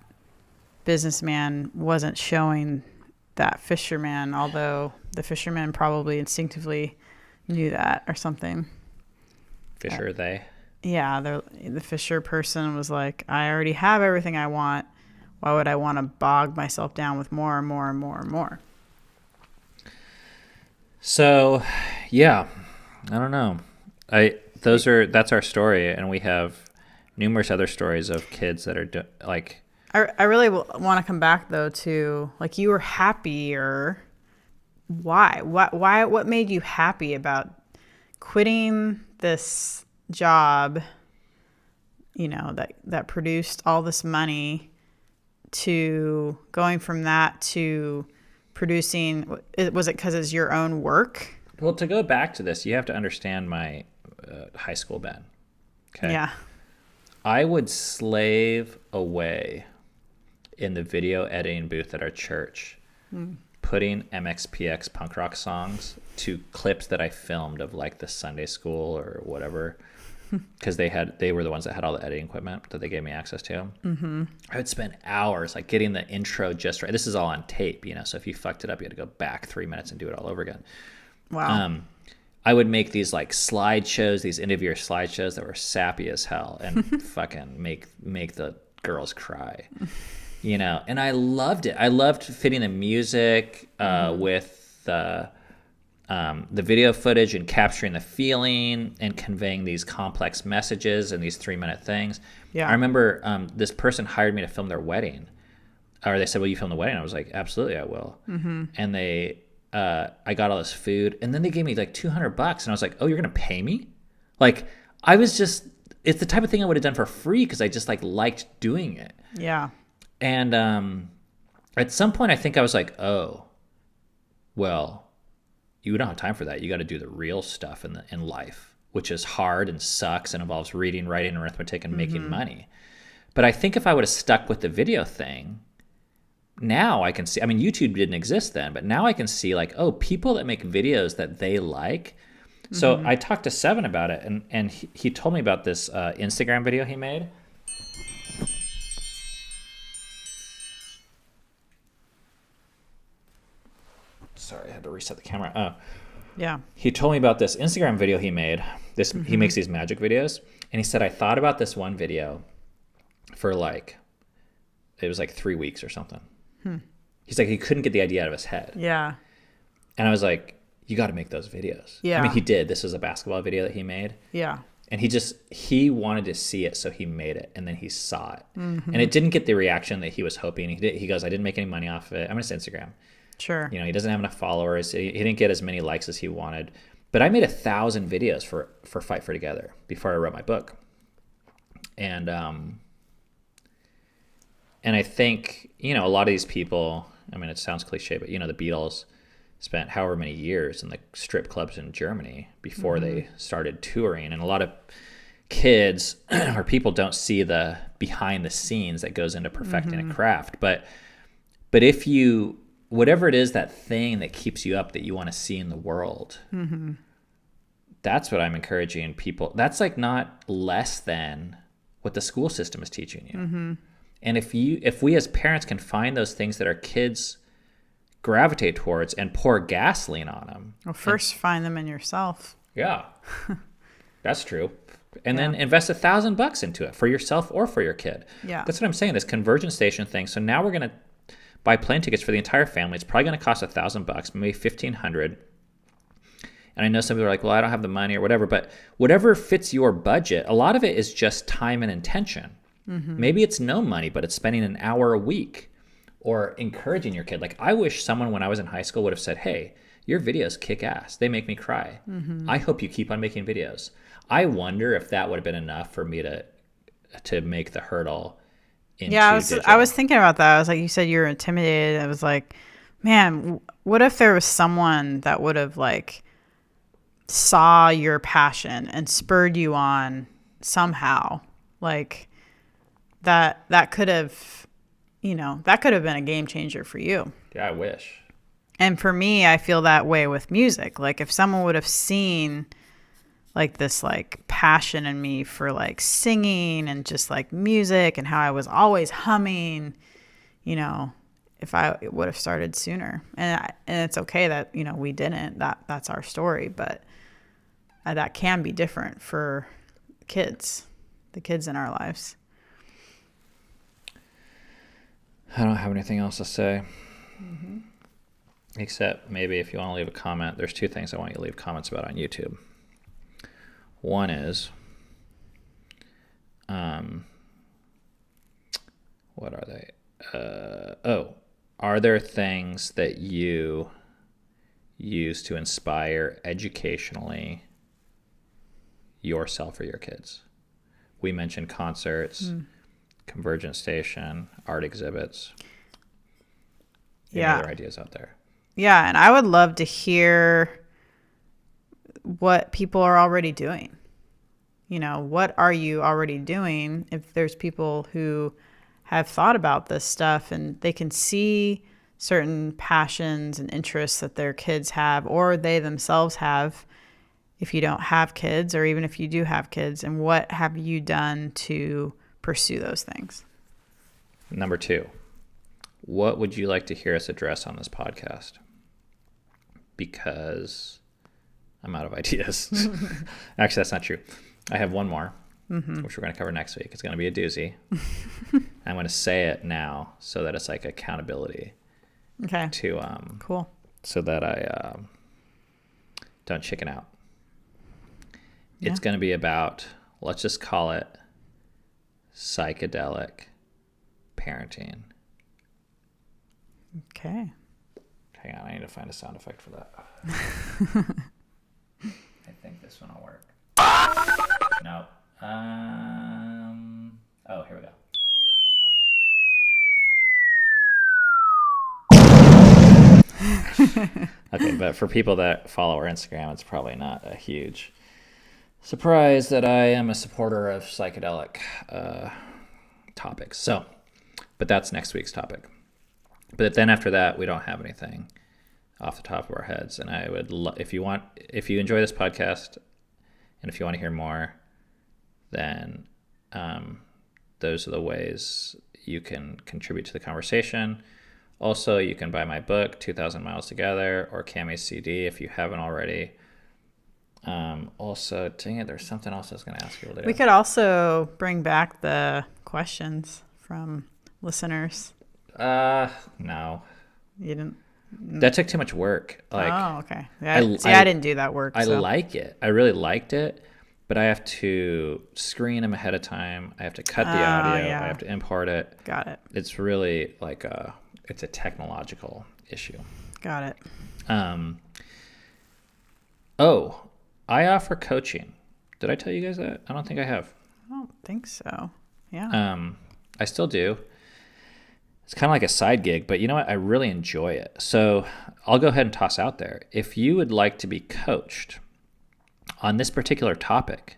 businessman wasn't showing that fisherman, although the fisherman probably instinctively knew that or something. Fisher, they? Yeah, the fisher person was like, I already have everything I want. Why would I want to bog myself down with more and more and more and more? So, yeah, I don't know. That's our story, and we have numerous other stories of kids that are like. I really want to come back though to like you were happier. Why? What made you happy about quitting this job? You know that produced all this money to going from that to producing. Was it because it's your own work? Well, to go back to this, you have to understand my high school Ben. Okay. Yeah. I would slave away in the video editing booth at our church, putting MXPX punk rock songs to clips that I filmed of like the Sunday school or whatever because they were the ones that had all the editing equipment that they gave me access to. Mm-hmm. I would spend hours like getting the intro just right. This is all on tape, so if you fucked it up, you had to go back 3 minutes and do it all over again. Wow. I would make these like slideshows, these end of year slideshows that were sappy as hell and fucking make the girls cry, and I loved it. I loved fitting the music with the video footage and capturing the feeling and conveying these complex messages and these 3-minute things. Yeah. I remember this person hired me to film their wedding, or they said, "Will you film the wedding?" I was like, "Absolutely, I will." Mm-hmm. And I got all this food, and then they gave me like $200, and I was like, "Oh, you're gonna pay me?" Like I was just, it's the type of thing I would have done for free because I just like liked doing it. Yeah. And at some point, I think I was like, "Oh, well, you don't have time for that. You got to do the real stuff in life, which is hard and sucks and involves reading, writing, arithmetic, and making money." But I think if I would have stuck with the video thing, now I can see, YouTube didn't exist then, but now I can see like, oh, people that make videos that they like. So I talked to Seven about it, and he told me about this Instagram video he made. Sorry, I had to reset the camera. Oh, Yeah. he told me about this Instagram video he made. He makes these magic videos, and he said, I thought about this one video for like, it was like 3 weeks or something. He's like, he couldn't get the idea out of his head. Yeah. And I was like, you got to make those videos. Yeah. I mean, he did. This was a basketball video that he made. Yeah. And he wanted to see it, so he made it, and then he saw it. And it didn't get the reaction that he was hoping. He goes, I didn't make any money off of it. I'm going to say Instagram. Sure. He doesn't have enough followers. He didn't get as many likes as he wanted. But I made 1,000 videos for Fight for Together before I wrote my book. And I think, a lot of these people, it sounds cliche, but, the Beatles spent however many years in the strip clubs in Germany before they started touring. And a lot of kids or people don't see the behind the scenes that goes into perfecting a craft. But if you, whatever it is, that thing that keeps you up that you want to see in the world, that's what I'm encouraging people. That's like not less than what the school system is teaching you. And if we as parents can find those things that our kids gravitate towards and pour gasoline on them. Well, first find them in yourself. Yeah, that's true. And then invest $1,000 into it for yourself or for your kid. Yeah. That's what I'm saying, this Convergence Station thing. So now we're going to buy plane tickets for the entire family. It's probably going to cost $1,000, maybe $1,500. And I know some people are like, well, I don't have the money or whatever, but whatever fits your budget, a lot of it is just time and intention. Maybe it's no money, but it's spending an hour a week or encouraging your kid. Like I wish someone when I was in high school would have said, hey, your videos kick ass. They make me cry. I hope you keep on making videos. I wonder if that would have been enough for me to make the hurdle into digital. I was thinking about that. I was like, you said you were intimidated. I was like, man, what if there was someone that would have like saw your passion and spurred you on somehow, like that could have, that could have been a game changer for you. Yeah, I wish. And for me, I feel that way with music. Like if someone would have seen like this like passion in me for like singing and just like music and how I was always humming, if I would have started sooner. And it's okay that, we didn't. That's our story, but that can be different for the kids in our lives. I don't have anything else to say. Except maybe if you want to leave a comment, there's 2 things I want you to leave comments about on YouTube. One is, what are they? Are there things that you use to inspire educationally yourself or your kids? We mentioned concerts, Convergence Station, art exhibits. Any other ideas out there? Yeah, and I would love to hear what people are already doing. What are you already doing? If there's people who have thought about this stuff and they can see certain passions and interests that their kids have or they themselves have, if you don't have kids, or even if you do have kids, and what have you done to pursue those things? Number 2, what would you like to hear us address on this podcast? Because I'm out of ideas. Actually, that's not true. I have one more, which we're going to cover next week. It's going to be a doozy. I'm going to say it now so that it's like accountability. Okay. Cool. So that I don't chicken out. It's going to be about, let's just call it psychedelic parenting. Okay. Hang on, I need to find a sound effect for that. I think this one will work. No. Oh, here we go. Okay, but for people that follow our Instagram, it's probably not a huge surprise that I am a supporter of psychedelic topics. So, but that's next week's topic. But then after that, we don't have anything off the top of our heads. And I would, if you enjoy this podcast, and if you want to hear more, then those are the ways you can contribute to the conversation. Also, you can buy my book, 2,000 Miles Together, or Cammy's CD if you haven't already. Also, dang it, there's something else I was going to ask you. We could also bring back the questions from listeners. No. You didn't? That took too much work. Oh, okay. Yeah, I didn't do that work. I like it. I really liked it, but I have to screen them ahead of time. I have to cut the audio. Yeah. I have to import it. Got it. It's really like it's a technological issue. Got it. Oh, I offer coaching. Did I tell you guys that? I don't think I have. I don't think so. Yeah. I still do. It's kind of like a side gig, but you know what? I really enjoy it. So I'll go ahead and toss out there. If you would like to be coached on this particular topic,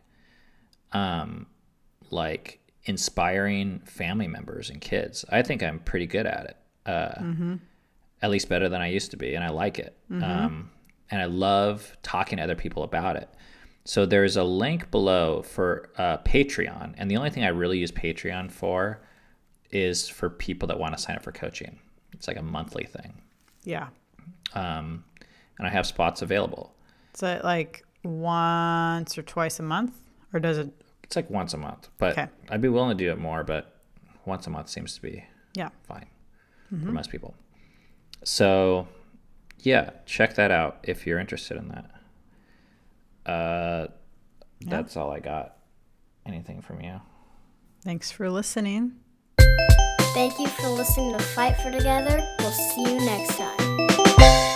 like inspiring family members and kids, I think I'm pretty good at it. At least better than I used to be, and I like it. And I love talking to other people about it. So there's a link below for Patreon, and the only thing I really use Patreon for is for people that want to sign up for coaching. It's like a monthly thing. Yeah. And I have spots available. Is it like once or twice a month, or does it? It's like once a month, but Okay. I'd be willing to do it more, but once a month seems to be fine for most people. So yeah, check that out if you're interested in that. That's all I got. Anything from you? Thanks for listening. Thank you for listening to Fight for Together. We'll see you next time.